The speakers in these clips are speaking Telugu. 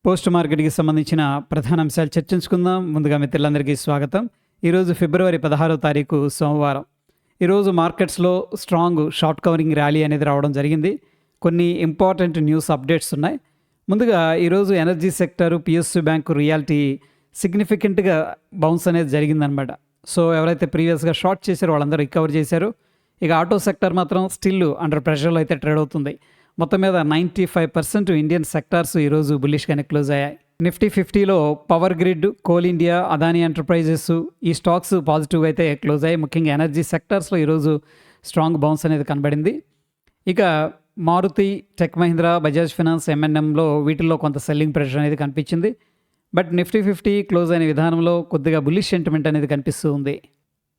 పోస్ట్ మార్కెట్కి సంబంధించిన ప్రధాన అంశాలు చర్చించుకుందాం. ముందుగా మిత్రులందరికీ స్వాగతం. ఈరోజు ఫిబ్రవరి 16వ తారీఖు సోమవారం. ఈరోజు మార్కెట్స్లో స్ట్రాంగ్ షార్ట్ కవరింగ్ ర్యాలీ అనేది రావడం జరిగింది. కొన్ని ఇంపార్టెంట్ న్యూస్ అప్డేట్స్ ఉన్నాయి. ముందుగా ఈరోజు energy sector, PSU bank, realty సిగ్నిఫికెంట్గా బౌన్స్ అనేది జరిగిందనమాట. సో ఎవరైతే ప్రీవియస్గా షార్ట్ చేశారో వాళ్ళందరూ రికవర్ చేశారు. ఇక ఆటో సెక్టర్ మాత్రం స్టిల్ అండర్ ప్రెషర్లో అయితే ట్రేడ్ అవుతుంది. మొత్తం మీద 95% ఇండియన్ సెక్టార్స్ ఈరోజు బుల్లిష్గానే క్లోజ్ అయ్యాయి. నిఫ్టీ 50లో power grid, Coal India, Adani enterprises ఈ స్టాక్స్ పాజిటివ్గా అయితే క్లోజ్ అయ్యాయి. ముఖ్యంగా ఎనర్జీ సెక్టార్స్లో ఈరోజు స్ట్రాంగ్ బౌన్స్ అనేది కనబడింది. ఇక మారుతి, టెక్ మహీంద్రా, బజాజ్ ఫైనాన్స్, ఎంఎన్ఎంలో వీటిల్లో కొంత సెల్లింగ్ ప్రెషర్ అనేది కనిపించింది. బట్ నిఫ్టీ 50 క్లోజ్ అయిన విధానంలో కొద్దిగా బుల్లిష్ సెంటిమెంట్ అనేది కనిపిస్తూ ఉంది.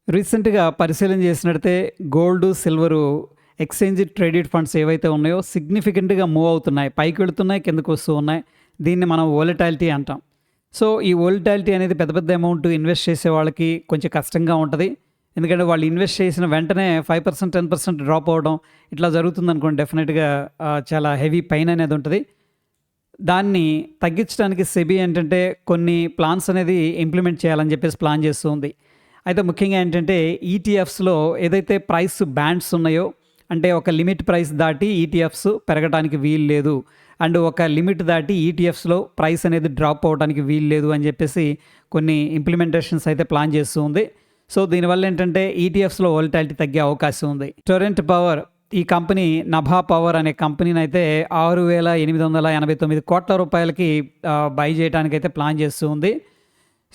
రీసెంట్గా పరిశీలన చేసినట్టే gold, silver exchange traded funds ఏవైతే ఉన్నాయో సిగ్నిఫికెంట్గా మూవ్ అవుతున్నాయి, పైకి వెళుతున్నాయి, కిందకు వస్తూ ఉన్నాయి. దీన్ని మనం వోలటాలిటీ అంటాం. సో ఈ వోలటాలిటీ అనేది పెద్ద పెద్ద అమౌంట్ ఇన్వెస్ట్ చేసే వాళ్ళకి కొంచెం కష్టంగా ఉంటుంది. ఎందుకంటే వాళ్ళు ఇన్వెస్ట్ చేసిన వెంటనే 5%, 10% డ్రాప్ అవ్వడం ఇట్లా జరుగుతుంది అనుకోండి, డెఫినెట్గా చాలా హెవీ పెయిన్ అనేది ఉంటుంది. దాన్ని తగ్గించడానికి సెబీ ఏంటంటే కొన్ని ప్లాన్స్ అనేది ఇంప్లిమెంట్ చేయాలని చెప్పేసి ప్లాన్ చేస్తుంది. అయితే ముఖ్యంగా ఏంటంటే ఈటీఎఫ్స్లో ఏదైతే ప్రైస్ బ్యాండ్స్ ఉన్నాయో, అంటే ఒక లిమిట్ ప్రైస్ దాటి ఈటీఎఫ్స్ పెరగడానికి వీలు లేదు, అండ్ ఒక లిమిట్ దాటి ఈటీఎఫ్స్లో ప్రైస్ అనేది డ్రాప్ అవ్వడానికి వీలు లేదు అని చెప్పేసి కొన్ని ఇంప్లిమెంటేషన్స్ అయితే ప్లాన్ చేస్తూ ఉంది. సో దీనివల్ల ఏంటంటే ఈటీఎఫ్స్లో వోలటాలిటీ తగ్గే అవకాశం ఉంది. టొరెంట్ పవర్ ఈ కంపెనీ నభా పవర్ అనే కంపెనీని అయితే 6,889 కోట్ల రూపాయలకి బై చేయడానికి అయితే ప్లాన్ చేస్తూ ఉంది.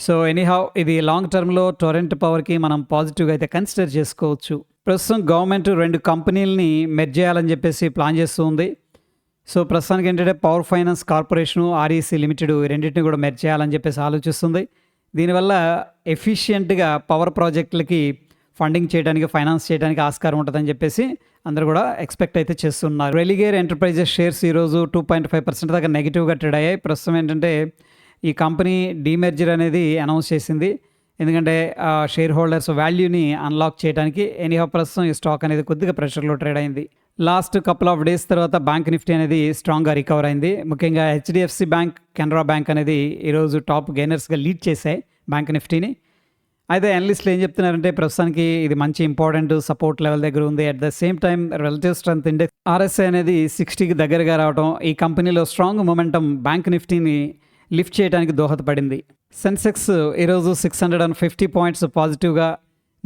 సో ఎనీహౌ ఇది లాంగ్ టర్మ్లో టొరెంట్ పవర్కి మనం పాజిటివ్గా అయితే కన్సిడర్ చేసుకోవచ్చు. ప్రస్తుతం గవర్నమెంట్ 2 కంపెనీలని మెర్జ్ చేయాలని చెప్పేసి ప్లాన్ చేస్తూ ఉంది. సో ప్రస్తుతానికి ఏంటంటే power finance corporation, REC limited రెండింటిని కూడా మెర్జ్ చేయాలని చెప్పేసి ఆలోచిస్తుంది. దీనివల్ల ఎఫిషియెంట్గా పవర్ ప్రాజెక్టులకి ఫండింగ్ చేయడానికి, ఫైనాన్స్ చేయడానికి ఆస్కారం ఉంటుందని చెప్పేసి అందరూ కూడా ఎక్స్పెక్ట్ అయితే చేస్తున్నారు. రెలిగేర్ ఎంటర్ప్రైజెస్ షేర్స్ ఈరోజు 2.5% దాకా నెగిటివ్గా ట్రేడ్ అయ్యాయి. ప్రస్తుతం ఏంటంటే ఈ కంపెనీ డీమెర్జర్ అనేది అనౌన్స్ చేసింది. ఎందుకంటే షేర్ హోల్డర్స్ వాల్యూని అన్లాక్ చేయడానికి. ఎనీహౌ ప్రస్తుతం ఈ స్టాక్ అనేది కొద్దిగా ప్రెషర్లో ట్రేడ్ అయింది. లాస్ట్ కపుల్ ఆఫ్ డేస్ తర్వాత బ్యాంక్ నిఫ్టీ అనేది స్ట్రాంగ్గా రికవర్ అయింది. ముఖ్యంగా హెచ్డిఎఫ్సి బ్యాంక్, కెనరా బ్యాంక్ అనేది ఈరోజు టాప్ గెయినర్స్గా లీడ్ చేశాయి బ్యాంక్ నిఫ్టీని. అయితే అనలిస్టులు ఏం చెప్తున్నారంటే ప్రస్తుతానికి ఇది మంచి ఇంపార్టెంట్ సపోర్ట్ లెవెల్ దగ్గర ఉంది. At the same time relative strength index RSI అనేది 60కి దగ్గరగా రావడం ఈ కంపెనీలో స్ట్రాంగ్ మొమెంటం బ్యాంక్ నిఫ్టీని లిఫ్ట్ చేయడానికి దోహదపడింది. సెన్సెక్స్ ఈరోజు 650 పాయింట్స్ పాజిటివ్గా,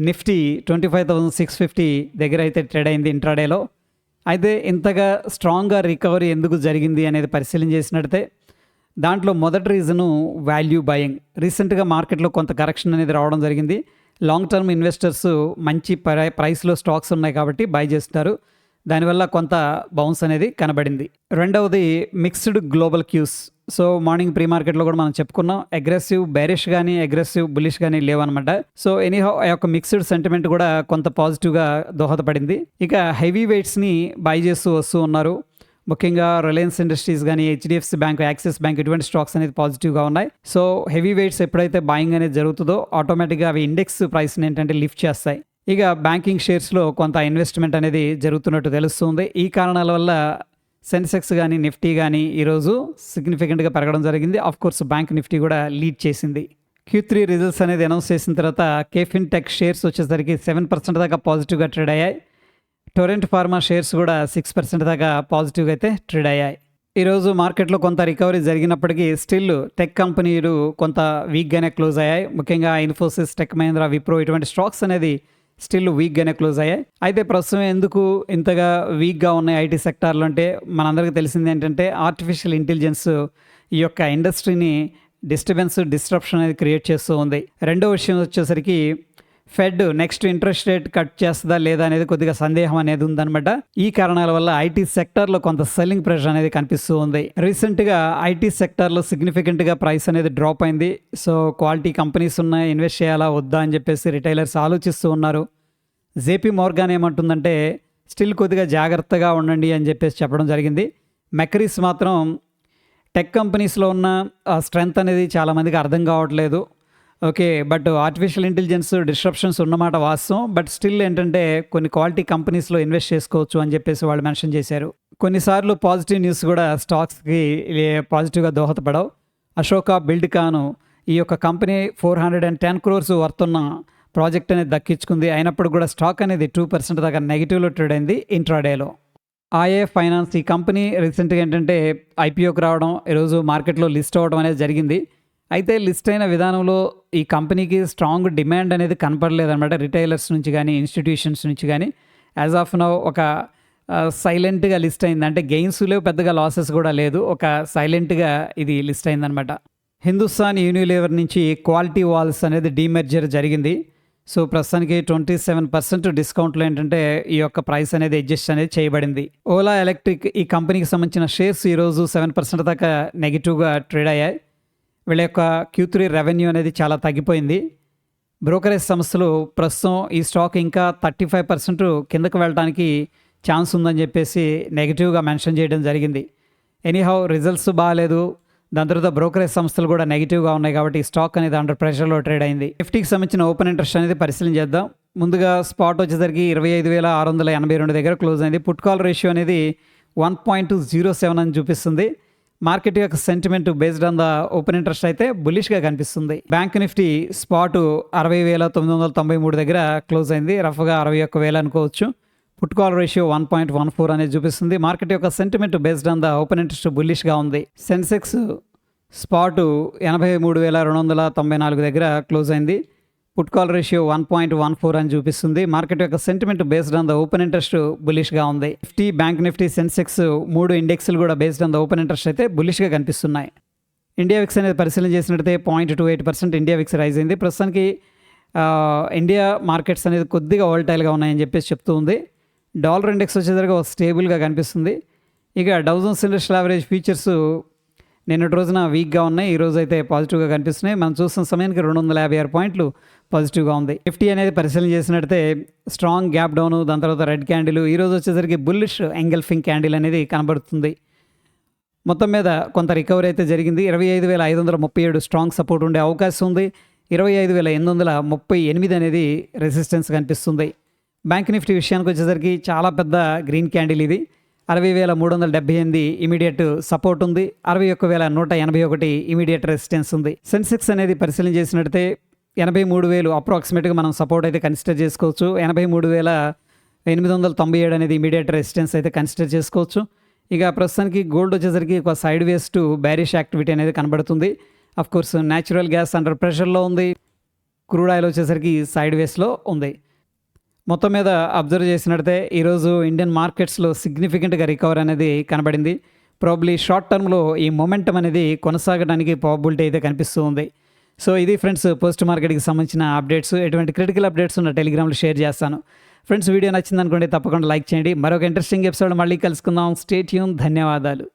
నిఫ్టీ 25,650 దగ్గర అయితే ట్రేడ్ అయింది ఇంట్రాడేలో. అయితే ఇంతగా స్ట్రాంగ్గా రికవరీ ఎందుకు జరిగింది అనేది పరిశీలన చేసినట్టే దాంట్లో మొదటి రీజను వాల్యూ బయింగ్. రీసెంట్గా మార్కెట్లో కొంత కరెక్షన్ అనేది రావడం జరిగింది. లాంగ్ టర్మ్ ఇన్వెస్టర్స్ మంచి ప్రైస్లో స్టాక్స్ ఉన్నాయి కాబట్టి బై చేస్తున్నారు. దానివల్ల కొంత బౌన్స్ అనేది కనబడింది. రెండవది mixed global cues. So morning pre మార్కెట్లో కూడా మనం చెప్పుకున్నాం, అగ్రెసివ్ బేరిష్ కానీ అగ్రెసివ్ బులిష్ కానీ లేవన్నమాట. సో ఎనీహౌ ఆ యొక్క మిక్స్డ్ సెంటిమెంట్ కూడా కొంత పాజిటివ్గా దోహదపడింది. ఇక హెవీ వెయిట్స్ని బై చేస్తూ వస్తూ ఉన్నారు. ముఖ్యంగా రిలయన్స్ ఇండస్ట్రీస్ కానీ, హెచ్డిఎఫ్సి బ్యాంక్, యాక్సిస్ బ్యాంక్ ఇటువంటి స్టాక్స్ అనేది పాజిటివ్గా ఉన్నాయి. సో హెవీ వెయిట్స్ ఎప్పుడైతే బాయింగ్ అనేది జరుగుతుందో ఆటోమేటిక్గా అవి ఇండెక్స్ ప్రైస్ని ఏంటంటే లిఫ్ట్ చేస్తాయి. ఇక బ్యాంకింగ్ షేర్స్లో కొంత ఇన్వెస్ట్మెంట్ అనేది జరుగుతున్నట్టు తెలుస్తుంది. ఈ కారణాల వల్ల సెన్సెక్స్ కానీ నిఫ్టీ కానీ ఈరోజు సిగ్నిఫికెంట్గా పెరగడం జరిగింది. ఆఫ్ కోర్స్ బ్యాంక్ నిఫ్టీ కూడా లీడ్ చేసింది. Q3 రిజల్ట్స్ అనేది అనౌన్స్ చేసిన తర్వాత కేఫిన్ టెక్ షేర్స్ వచ్చేసరికి 7% దాకా పాజిటివ్గా ట్రేడ్ అయ్యాయి. టొరెంట్ ఫార్మా షేర్స్ కూడా 6% దాకా పాజిటివ్గా అయితే ట్రేడ్ అయ్యాయి. ఈరోజు మార్కెట్లో కొంత రికవరీ జరిగినప్పటికీ స్టిల్ టెక్ కంపెనీలు కొంత వీక్గానే క్లోజ్ అయ్యాయి. ముఖ్యంగా ఇన్ఫోసిస్, టెక్ మహీంద్రా, విప్రో ఇటువంటి స్టాక్స్ అనేది స్టిల్ వీక్గానే క్లోజ్ అయ్యాయి. అయితే ప్రస్తుతం ఎందుకు ఇంతగా వీక్గా ఉన్నాయి ఐటీ సెక్టార్లు అంటే మనందరికీ తెలిసింది ఏంటంటే ఆర్టిఫిషియల్ ఇంటెలిజెన్స్ ఈ యొక్క ఇండస్ట్రీని డిస్ట్రప్షన్ అనేది క్రియేట్ చేస్తూ ఉంది. రెండో విషయం వచ్చేసరికి fed next interest rate cut చేస్తుందా లేదా అనేది కొద్దిగా సందేహం అనేది ఉందన్నమాట. ఈ కారణాల వల్ల ఐటీ సెక్టార్లో కొంత సెల్లింగ్ ప్రెషర్ అనేది కనిపిస్తూ ఉంది. రీసెంట్గా ఐటీ సెక్టార్లో సిగ్నిఫికెంట్గా ప్రైస్ అనేది డ్రాప్ అయింది. సో క్వాలిటీ కంపెనీస్ ఉన్నాయి, ఇన్వెస్ట్ చేయాలా వద్దా అని చెప్పేసి రిటైలర్స్ ఆలోచిస్తూ ఉన్నారు. జేపీ మోర్గాన్ ఏమంటుందంటే స్టిల్ కొద్దిగా జాగ్రత్తగా ఉండండి అని చెప్పేసి చెప్పడం జరిగింది. మెక్రీస్ మాత్రం టెక్ కంపెనీస్లో ఉన్న స్ట్రెంగ్త్ అనేది చాలామందికి అర్థం కావట్లేదు. Okay. But artificial intelligence disruptions ఉన్నమాట వాస్తవం. బట్ స్టిల్ ఏంటంటే కొన్ని క్వాలిటీ కంపెనీస్‌లో ఇన్వెస్ట్ చేసుకోవచ్చు అని చెప్పేసి వాళ్ళు మెన్షన్ చేశారు. కొన్నిసార్లు పాజిటివ్ న్యూస్ కూడా స్టాక్స్‌కి పాజిటివ్‌గా దోహదపడవు. అశోక బిల్డ్‌కాన్ ఈ యొక్క కంపెనీ 410 క్రోర్స్ వర్త్ ఉన్న ప్రాజెక్ట్ అనేది దక్కించుకుంది. అయినప్పుడు కూడా స్టాక్ అనేది 2% దాకా నెగెటివ్‌లో ట్రేడ్ అయింది ఇంట్రాడేలో. ఆయే ఫైనాన్స్ ఈ కంపెనీ రీసెంట్‌గా ఏంటంటే ఐపీఓకి రావడం, ఈరోజు మార్కెట్‌లో లిస్ట్ అవ్వడం అనేది జరిగింది. అయితే లిస్ట్ అయిన విధానంలో ఈ కంపెనీకి స్ట్రాంగ్ డిమాండ్ అనేది కనపడలేదన్నమాట. రిటైలర్స్ నుంచి కానీ, ఇన్స్టిట్యూషన్స్ నుంచి కానీ. యాజ్ ఆఫ్ నౌ ఒక సైలెంట్‌గా లిస్ట్ అయింది. అంటే గెయిన్స్ లేవు, పెద్దగా లాసెస్ కూడా లేదు. ఒక సైలెంట్‌గా ఇది లిస్ట్ అయిందనమాట. హిందుస్థాన్ యూనిలీవర్ నుంచి క్వాలిటీ వాల్స్ అనేది డీమెర్జర్ జరిగింది. సో ప్రస్తుతానికి 27% డిస్కౌంట్లో ఏంటంటే ఈ యొక్క ప్రైస్ అనేది అడ్జస్ట్ అనేది చేయబడింది. ఓలా ఎలక్ట్రిక్ ఈ కంపెనీకి సంబంధించిన షేర్స్ ఈరోజు 7% దాకా నెగిటివ్గా ట్రేడ్ అయ్యాయి. వీళ్ళ యొక్క Q3 రెవెన్యూ అనేది చాలా తగ్గిపోయింది. బ్రోకరేజ్ సంస్థలు ప్రస్తుతం ఈ స్టాక్ ఇంకా 35% కిందకు వెళ్ళడానికి ఛాన్స్ ఉందని చెప్పేసి నెగిటివ్గా మెన్షన్ చేయడం జరిగింది. ఎనీహౌ రిజల్ట్స్ బాగాలేదు. దాని తర్వాత బ్రోకరేజ్ సంస్థలు కూడా నెగిటివ్గా ఉన్నాయి కాబట్టి స్టాక్ అనేది అండర్ ప్రెషర్లో ట్రేడ్ అయింది. నిఫ్టీకి సంబంధించిన ఓపెన్ ఇంట్రెస్ట్ అనేది పరిశీలన చేద్దాం. ముందుగా స్పాట్ వచ్చేసరికి 25,682 దగ్గర క్లోజ్ అయింది. పుట్ కాల్ రేషియో అనేది 1.07 అని చూపిస్తుంది. మార్కెట్ యొక్క sentiment based on the open interest అయితే బుల్లిష్గా కనిపిస్తుంది. బ్యాంక్ నిఫ్టీ స్పాట్ 60,993 దగ్గర క్లోజ్ అయింది. రఫ్గా 61,000 అనుకోవచ్చు. పుట్ కాల్ రేషియో 1.14 అనేది చూపిస్తుంది. మార్కెట్ యొక్క sentiment based on the open interest బుల్లిష్గా ఉంది. సెన్సెక్స్ స్పాట్ 83,294 దగ్గర క్లోజ్ అయింది. పుట్ కాల్ రేషియో 1.14 అని చూపిస్తుంది. మార్కెట్ యొక్క sentiment based on the open interest బుల్లిష్గా ఉంది. నిఫ్టీ, బ్యాంక్ నిఫ్టీ, సెన్సెక్స్ 3 ఇండెక్స్లు కూడా based on the open interest అయితే బుల్లిష్గా కనిపిస్తున్నాయి. ఇండియా విక్స్ అనేది పరిశీలన చేసినట్లయితే 0.28% ఇండియా విక్స్ రైజ్ అయింది. ప్రస్తుతానికి ఇండియా మార్కెట్స్ అనేది కొద్దిగా వోల్టైల్గా ఉన్నాయని చెప్పేసి చెప్తూ ఉంది. డాలర్ ఇండెక్స్ వచ్చేసరికి స్టేబుల్గా కనిపిస్తుంది. ఇక Dow Jones industrial average futures నిన్నటి రోజున వీక్గా ఉన్నాయి. ఈ రోజు అయితే పాజిటివ్గా కనిపిస్తున్నాయి. మనం చూస్తున్న సమయానికి 256 పాయింట్లు పాజిటివ్గా ఉంది. నిఫ్టీ అనేది పరిశీలన చేసినట్టయితే స్ట్రాంగ్ గ్యాప్ డౌన్, దాని తర్వాత రెడ్ క్యాండిల్, ఈరోజు వచ్చేసరికి బుల్లిష్ ఎంగల్ఫింగ్ క్యాండిల్ అనేది కనబడుతుంది. మొత్తం మీద కొంత రికవరీ అయితే జరిగింది. 25,537 స్ట్రాంగ్ సపోర్ట్ ఉండే అవకాశం ఉంది. 25,838 అనేది రెసిస్టెన్స్ కనిపిస్తుంది. బ్యాంక్ నిఫ్టీ విషయానికి వచ్చేసరికి చాలా పెద్ద గ్రీన్ క్యాండిల్ ఇది. 60,378 ఇమీడియట్ సపోర్ట్ ఉంది. 61,181 ఇమీడియట్ రెసిస్టెన్స్ ఉంది. సెన్సెక్స్ అనేది పరిశీలన చేసినట్టయితే 83,000 అప్రాక్సిమేట్గా మనం సపోర్ట్ అయితే కన్సిడర్ చేసుకోవచ్చు. 83,897 అనేది ఇమీడియట్ రెసిస్టెన్స్ అయితే కన్సిడర్ చేసుకోవచ్చు. ఇక ప్రస్తుతానికి గోల్డ్ వచ్చేసరికి ఒక side ways to bearish activity అనేది కనబడుతుంది. అఫ్కోర్స్ న్యాచురల్ గ్యాస్ అండర్ ప్రెషర్లో ఉంది. క్రూడ్ ఆయిల్ వచ్చేసరికి సైడ్ వేస్లో ఉంది. మొత్తం మీద అబ్జర్వ్ చేసినట్టయితే ఈరోజు ఇండియన్ మార్కెట్స్లో సిగ్నిఫికెంట్గా రికవర్ అనేది కనబడింది. ప్రాబ్లీ షార్ట్ టర్మ్లో ఈ మొమెంటం అనేది కొనసాగడానికి ప్రాబిలిటీ అయితే కనిపిస్తూ ఉంది. సో ఇది ఫ్రెండ్స్ పోస్ట్ మార్కెట్కి సంబంధించిన అప్డేట్స్. ఎటువంటి క్రిటికల్ అప్డేట్స్ ఉన్న టెలిగ్రామ్లో షేర్ చేస్తాను. ఫ్రెండ్స్ వీడియో నచ్చిందనుకోండి తప్పకుండా లైక్ చేయండి. మరొక ఇంట్రెస్టింగ్ ఎపిసోడ్ మళ్ళీ కలుసుకుందాం. Stay tune. ధన్యవాదాలు.